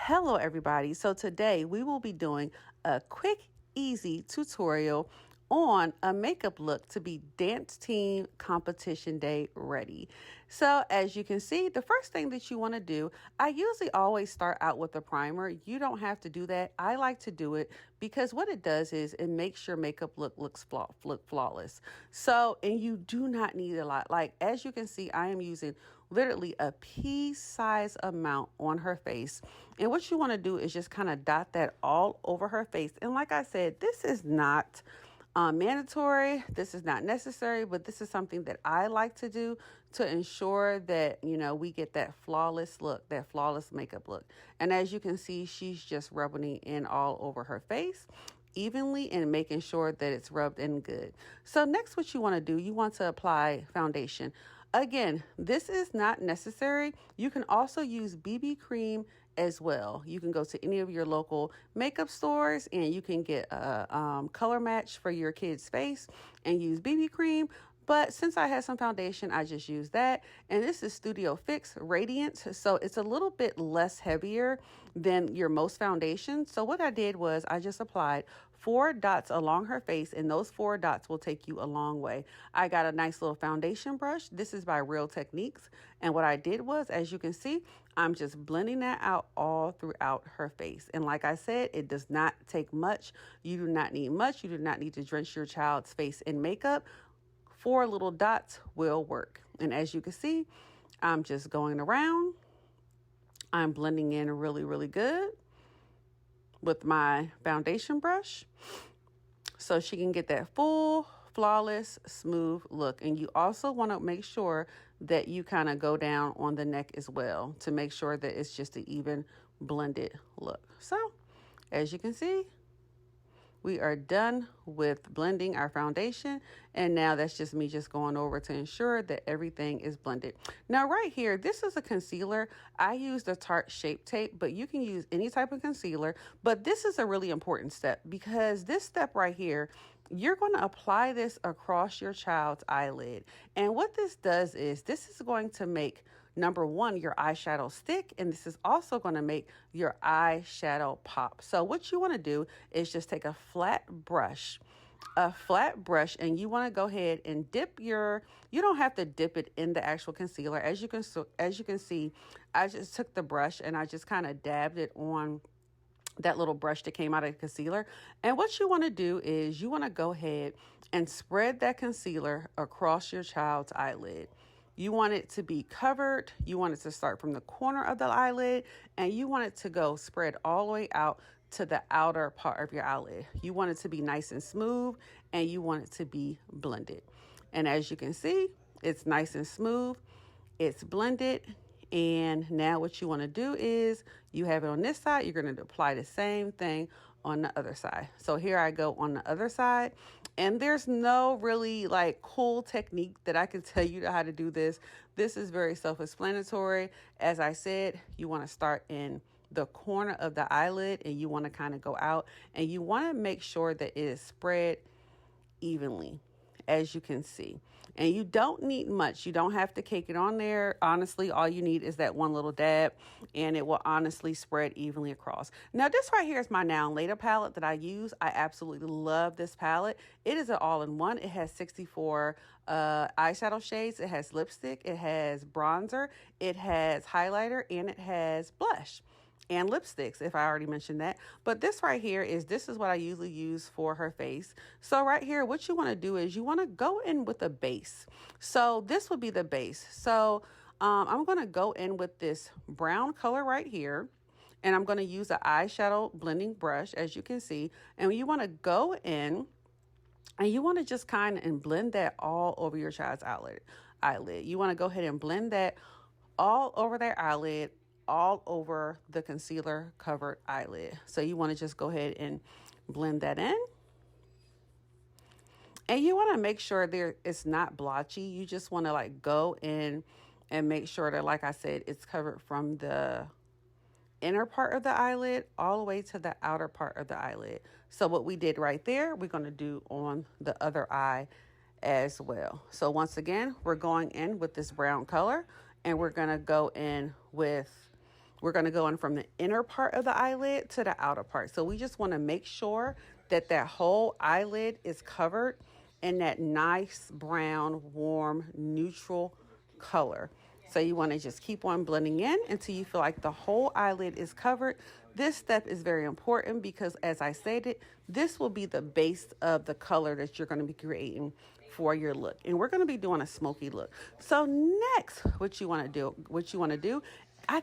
Hello everybody. So today we will be doing a quick, easy tutorial on a makeup look to be dance team competition day ready. So as you can see, the first thing that you want to do, I usually always start out with a primer. You don't have to do that. I like to do it because what it does is it makes your makeup look flawless. So, and you do not need a lot. Like as you can see, I am using literally a pea size amount on her face. And what you want to do is just kind of dot that all over her face. And like I said, this is not mandatory. This is not necessary, but this is something that I like to do to ensure that, we get that flawless look, that flawless makeup look. And as you can see, she's just rubbing it in all over her face evenly and making sure that it's rubbed in good. So next, what you want to do, you want to apply foundation. Again, this is not necessary. You can also use BB cream as well. You can go to any of your local makeup stores and you can get a color match for your kid's face and use BB cream. But since I had some foundation, I just used that. And this is Studio Fix Radiance. So it's a little bit less heavier than your most foundation. So what I did was I just applied 4 dots along her face, and those 4 dots will take you a long way. I got a nice little foundation brush. This is by Real Techniques. And what I did was, as you can see, I'm just blending that out all throughout her face. And like I said, it does not take much. You do not need much. You do not need to drench your child's face in makeup. 4 little dots will work. And as you can see, I'm just going around. I'm blending in really, really good with my foundation brush so she can get that full, flawless, smooth look. And you also want to make sure that you kind of go down on the neck as well to make sure that it's just an even blended look. So as you can see, we are done with blending our foundation, and now that's just me just going over to ensure that everything is blended. Now right here, this is a concealer. I use the Tarte Shape Tape, but you can use any type of concealer. But this is a really important step because this step right here, you're going to apply this across your child's eyelid. And what this does is this is going to make, number one, your eyeshadow stick, and this is also going to make your eyeshadow pop. So what you want to do is just take a flat brush, and you want to go ahead and dip you don't have to dip it in the actual concealer. As you can see, I just took the brush and I just kind of dabbed it on that little brush that came out of the concealer. And what you want to do is you want to go ahead and spread that concealer across your child's eyelid. You want it to be covered. You want it to start from the corner of the eyelid, and you want it to go spread all the way out to the outer part of your eyelid. You want it to be nice and smooth, and you want it to be blended. And as you can see, it's nice and smooth. It's blended. And now what you want to do is you have it on this side. You're going to apply the same thing on the other side. So here I go on the other side. And there's no really cool technique that I can tell you how to do this. This is very self-explanatory. As I said, you want to start in the corner of the eyelid and you want to kind of go out and you want to make sure that it is spread evenly, as you can see. And you don't need much. You don't have to cake it on there. Honestly, all you need is that one little dab and it will honestly spread evenly across. Now, this right here is my Now and Later palette that I use. I absolutely love this palette. It is an all-in-one. It has 64 eyeshadow shades. It has lipstick. It has bronzer. It has highlighter, and it has blush and lipsticks, if I already mentioned that. But this right here this is what I usually use for her face. So right here, what you want to do is you want to go in with a base. So this would be the base. So I'm going to go in with this brown color right here. And I'm going to use an eyeshadow blending brush, as you can see. And you want to go in and you want to just kind of and blend that all over your child's eyelid. You want to go ahead and blend that all over their eyelid, all over the concealer covered eyelid. So you want to just go ahead and blend that in. And you want to make sure it's not blotchy. You just want to go in and make sure that, like I said, it's covered from the inner part of the eyelid all the way to the outer part of the eyelid. So what we did right there, we're going to do on the other eye as well. So once again, we're going in with this brown color and we're going to go in with we're going to go in from the inner part of the eyelid to the outer part. So we just want to make sure that that whole eyelid is covered in that nice brown, warm, neutral color. So you want to just keep on blending in until you feel like the whole eyelid is covered. This step is very important because, as I stated, this will be the base of the color that you're going to be creating for your look. And we're going to be doing a smoky look. So next, what you want to do,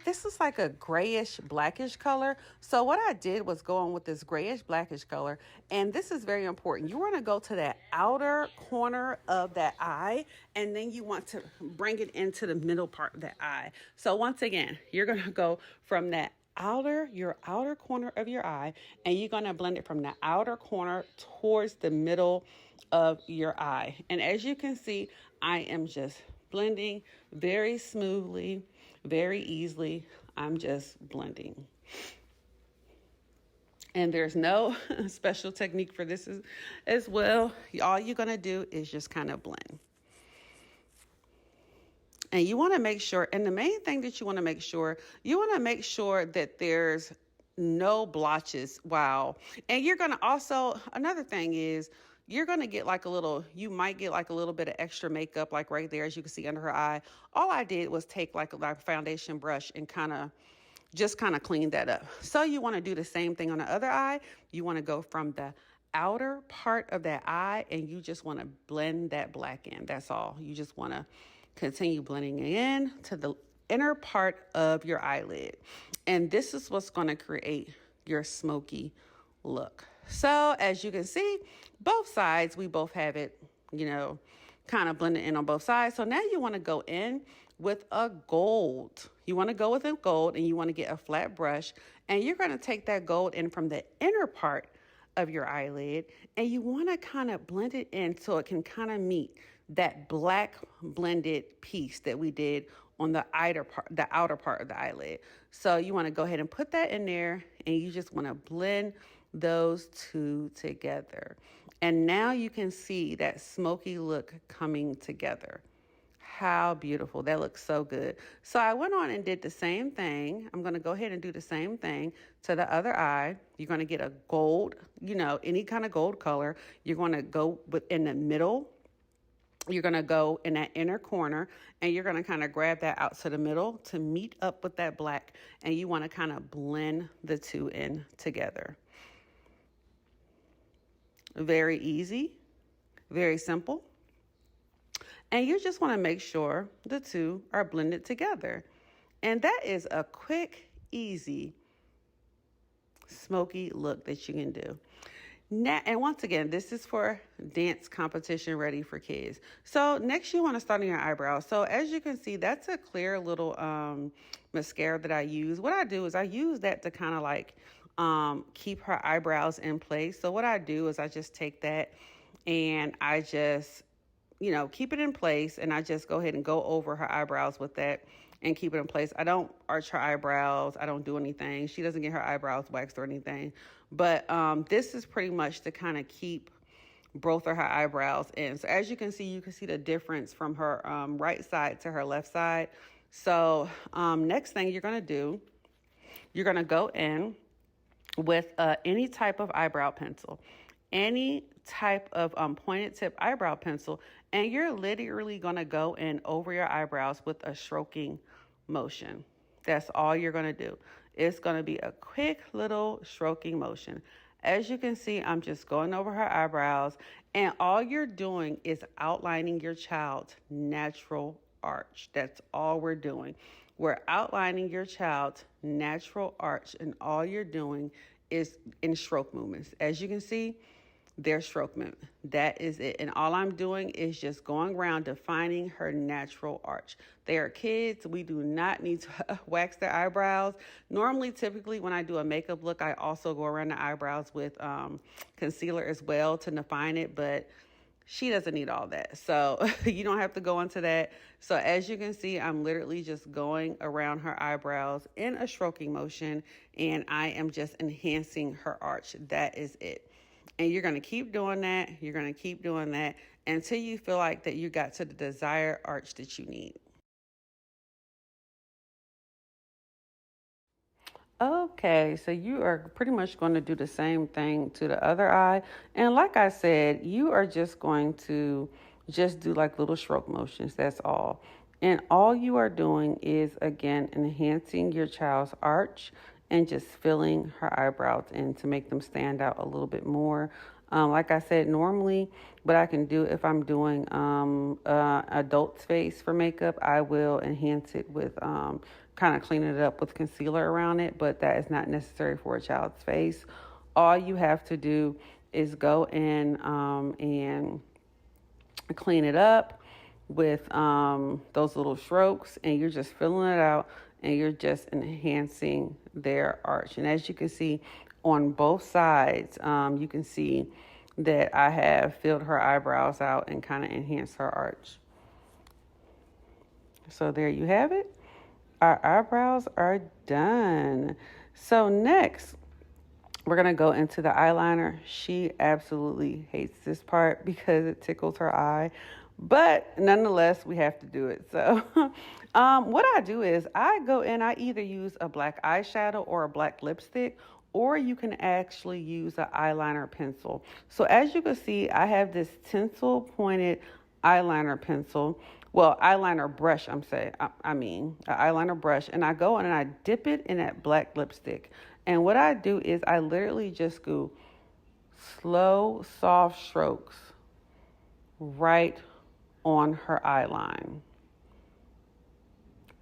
this is like a grayish blackish color. So what I did was go on with this grayish blackish color. And this is very important. You want to go to that outer corner of that eye, and then you want to bring it into the middle part of that eye. So once again, you're going to go from that your outer corner of your eye, and you're going to blend it from the outer corner towards the middle of your eye. And as you can see, I am just blending very smoothly, very easily. I'm just blending. And there's no special technique for this as well. All you're going to do is just kind of blend. And you want to make sure, and the main thing that you want to make sure that there's no blotches. Wow. And you're going to also, another thing is, you're going to get you might get like a little bit of extra makeup, like right there, as you can see under her eye. All I did was take like a foundation brush and kind of clean that up. So you want to do the same thing on the other eye. You want to go from the outer part of that eye, and you just want to blend that black in. That's all. You just want to continue blending in to the inner part of your eyelid. And this is what's going to create your smoky look. So as you can see, both sides, we both have it, kind of blended in on both sides. So now you want to go in with a gold. You want to go with a gold, and you want to get a flat brush, and you're going to take that gold in from the inner part of your eyelid, and you want to kind of blend it in so it can kind of meet that black blended piece that we did on the outer part of the eyelid. So you want to go ahead and put that in there, and you just want to blend those two together. And now you can see that smoky look coming together. How beautiful. That looks so good. So I went on and did the same thing. I'm going to go ahead and do the same thing to the other eye. You're going to get a gold, any kind of gold color. You're going to go in the middle. You're going to go in that inner corner, and you're going to kind of grab that out to the middle to meet up with that black. And you want to kind of blend the two in together. Very easy, very simple. And you just want to make sure the two are blended together. And that is a quick, easy, smoky look that you can do. Now, and once again, this is for dance competition ready for kids. So next you want to start on your eyebrows. So as you can see, that's a clear little mascara that I use. What I do is I use that to kind of like keep her eyebrows in place. So what I do is I just take that and I just keep it in place, and I just go ahead and go over her eyebrows with that and keep it in place. I don't arch her eyebrows. I don't do anything. She doesn't get her eyebrows waxed or anything. But this is pretty much to kind of keep both of her eyebrows in. So as you can see the difference from her right side to her left side. So next thing you're going to do, you're going to go in with any type of eyebrow pencil. Any type of pointed tip eyebrow pencil, and you're literally going to go in over your eyebrows with a stroking motion. That's all you're going to do. It's going to be a quick little stroking motion. As you can see, I'm just going over her eyebrows, and all you're doing is outlining your child's natural arch. That's all we're doing. We're outlining your child's natural arch, and all you're doing is in stroke movements. As you can see, their stroke movement. That is it. And all I'm doing is just going around defining her natural arch. They are kids. We do not need to wax their eyebrows. Normally, typically, when I do a makeup look, I also go around the eyebrows with concealer as well to define it, but she doesn't need all that. So you don't have to go into that. So as you can see, I'm literally just going around her eyebrows in a stroking motion, and I am just enhancing her arch. That is it. And you're going to keep doing that. You're going to keep doing that until you feel like that you got to the desired arch that you need. Okay, so you are pretty much going to do the same thing to the other eye. And like I said, you are just going to just do like little stroke motions. That's all. And all you are doing is, again, enhancing your child's arch and just filling her eyebrows in to make them stand out a little bit more. Like I said, normally what I can do if I'm doing adult's face for makeup, I will enhance it with kind of cleaning it up with concealer around it, but that is not necessary for a child's face. All you have to do is go in and clean it up with those little strokes, and you're just filling it out and you're just enhancing their arch. And as you can see on both sides, you can see that I have filled her eyebrows out and kind of enhanced her arch. So there you have it. Our eyebrows are done. So next, we're going to go into the eyeliner. She absolutely hates this part because it tickles her eye. But nonetheless, we have to do it. So what I do is I go in, I either use a black eyeshadow or a black lipstick, or you can actually use an eyeliner pencil. So as you can see, I have this tinsel pointed eyeliner pencil. Well, eyeliner brush, I mean, an eyeliner brush. And I go in and I dip it in that black lipstick. And what I do is I literally just go slow, soft strokes right on her eye line.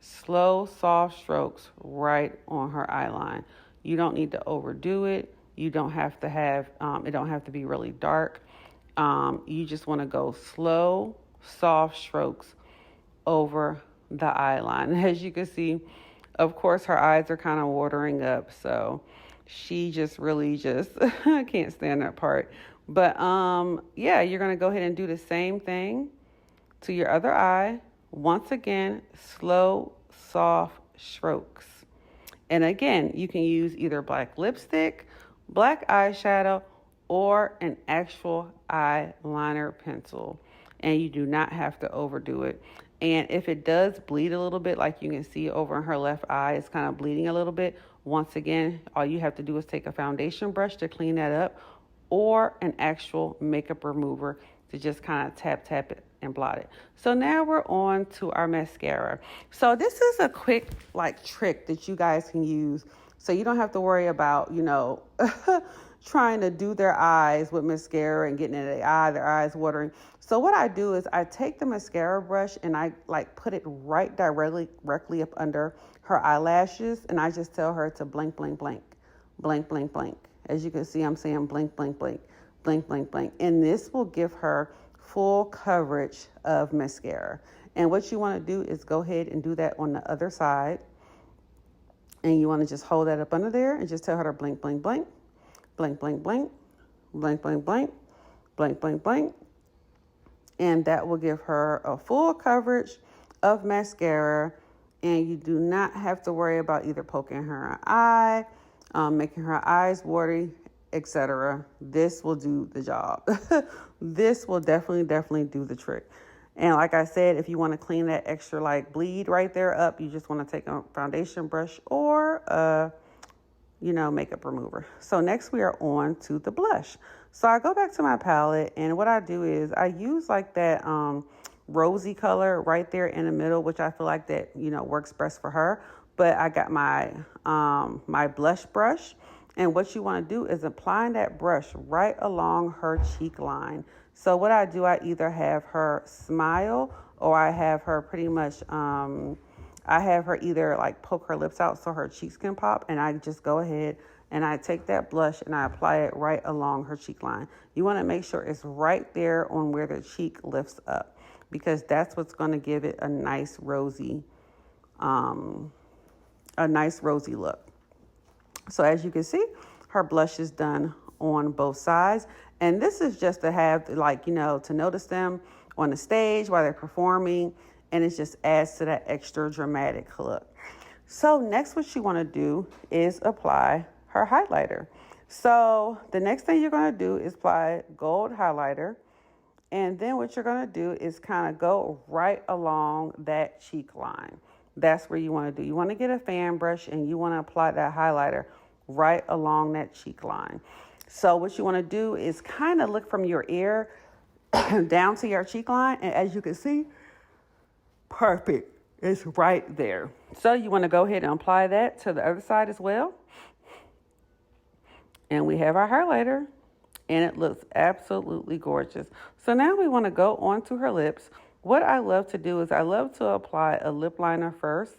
Slow, soft strokes right on her eye line. You don't need to overdo it. You don't have to have, it don't have to be really dark. You just want to go slow, soft strokes over the eye line. As you can see, of course, her eyes are kind of watering up. So she just really just can't stand that part. But yeah, you're going to go ahead and do the same thing to your other eye. Once again, slow, soft strokes. And again, you can use either black lipstick, black eyeshadow, or an actual eyeliner pencil. And you do not have to overdo it. And if it does bleed a little bit, like you can see over in her left eye, it's kind of bleeding a little bit. Once again, all you have to do is take a foundation brush to clean that up, or an actual makeup remover to just kind of tap it and blot it. So now we're on to our mascara. So this is a quick like trick that you guys can use, so you don't have to worry about, trying to do their eyes with mascara and getting in their eyes watering. So what I do is I take the mascara brush and I like put it right directly up under her eyelashes, and I just tell her to blink, blink, blink, blink, blink, blink. As you can see, I'm saying blink, blink, blink, blink, blink, blink. And this will give her full coverage of mascara. And what you want to do is go ahead and do that on the other side. And you want to just hold that up under there and just tell her to blink, blink, blink, blink, blink, blink, blink, blink, blink, blink, blink, blink. And that will give her a full coverage of mascara. And you do not have to worry about either poking her eye, making her eyes watery, etc. This will do the job. This will definitely do the trick. And like I said, if you want to clean that extra like bleed right there up, you just want to take a foundation brush or makeup remover. So next we are on to the blush. So I go back to my palette, and what I do is I use like that rosy color right there in the middle, which I feel like that, works best for her. But I got my my blush brush, and what you want to do is apply that brush right along her cheek line. So what I do, I either have her smile, or I have her pretty much I have her either like poke her lips out so her cheeks can pop, and I just go ahead and I take that blush and I apply it right along her cheek line. You want to make sure it's right there on where the cheek lifts up, because that's what's going to give it a nice rosy look. So as you can see, her blush is done on both sides. And this is just to have to notice them on the stage while they're performing. And it just adds to that extra dramatic look. So next, what you want to do is apply her highlighter. So the next thing you're going to do is apply gold highlighter. And then what you're going to do is kind of go right along that cheek line. that's where you want to do. You want to get a fan brush and you want to apply that highlighter right along that cheek line. So what you want to do is kind of look from your ear down to your cheek line. And as you can see, perfect. It's right there. So you want to go ahead and apply that to the other side as well. And we have our highlighter. And it looks absolutely gorgeous. So now we want to go onto her lips. What I love to do is I love to apply a lip liner first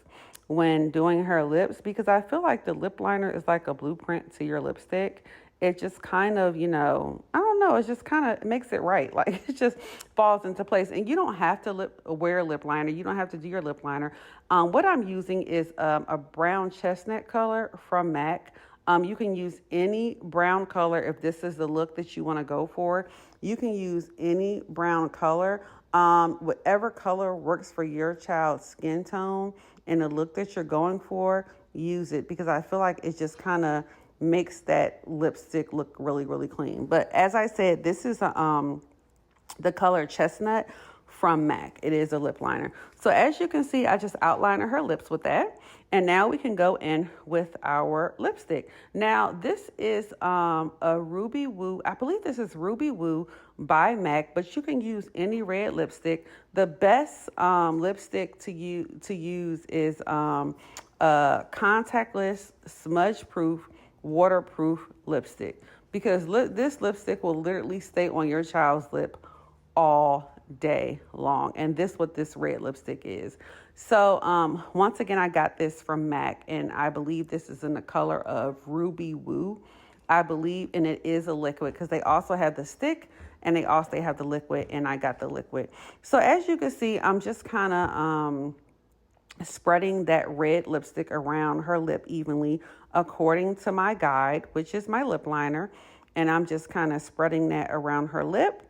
when doing her lips, because I feel like the lip liner is like a blueprint to your lipstick. It just kind of, I don't know, it just kind of makes it right. Like it just falls into place. And you don't have to wear lip liner. You don't have to do your lip liner. What I'm using is a brown chestnut color from MAC. You can use any brown color if this is the look that you want to go for. You can use any brown color. Whatever color works for your child's skin tone and the look that you're going for, use it, because I feel like it just kind of makes that lipstick look really, really clean. But as I said, this is the color chestnut from MAC. It is a lip liner. So as you can see, I just outlined her lips with that. And now we can go in with our lipstick. Now, this is a Ruby Woo. I believe this is Ruby Woo by MAC, but you can use any red lipstick. The best lipstick to use is a contactless, smudge-proof, waterproof lipstick, because this lipstick will literally stay on your child's lip all day long. And this what this red lipstick is. So once again, I got this from MAC, and I believe this is in the color of Ruby Woo, I believe, and it is a liquid, because they also have the stick and they also have the liquid, and I got the liquid. So as you can see, I'm just kind of spreading that red lipstick around her lip evenly according to my guide, which is my lip liner, and I'm just kind of spreading that around her lip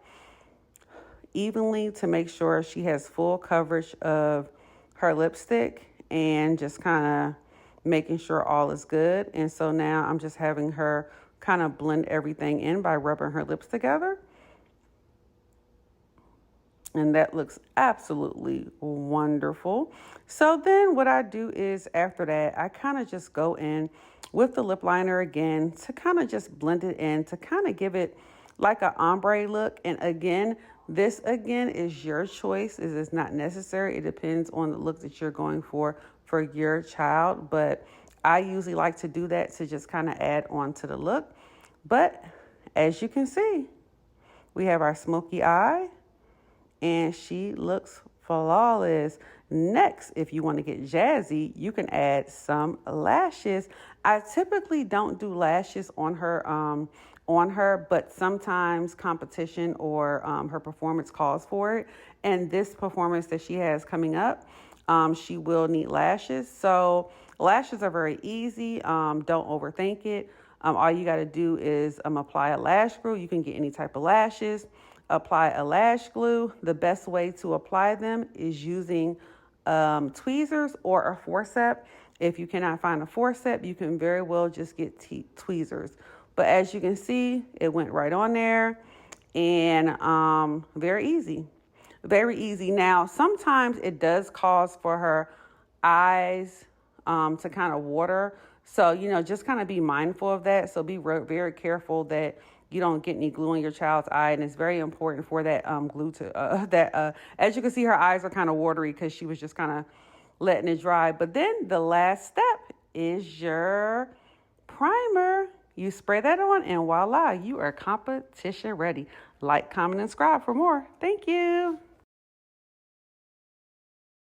evenly to make sure she has full coverage of her lipstick, and just kind of making sure all is good. And so now I'm just having her kind of blend everything in by rubbing her lips together. And that looks absolutely wonderful. So then what I do is after that, I kind of just go in with the lip liner again to kind of just blend it in, to kind of give it like an ombre look. And again, this again is your choice. It is not necessary. It depends on the look that you're going for your child. But I usually like to do that to just kind of add on to the look. But as you can see, we have our smoky eye, and she looks flawless. Next, if you want to get jazzy, you can add some lashes. I typically don't do lashes on her, but sometimes competition or her performance calls for it. And this performance that she has coming up, she will need lashes. So lashes are very easy. Don't overthink it. All you got to do is apply a lash glue. You can get any type of lashes. Apply a lash glue. The best way to apply them is using tweezers or a forceps. If you cannot find a forceps, you can very well just get tweezers. But as you can see, it went right on there, and very easy. Very easy. Now, sometimes it does cause for her eyes to kind of water. So, just kind of be mindful of that. So be very careful that you don't get any glue on your child's eye. And it's very important for that glue to, as you can see, her eyes are kind of watery because she was just kind of letting it dry. But then the last step is your primer. You spray that on, and voila, you are competition ready. Like, comment, and subscribe for more. Thank you.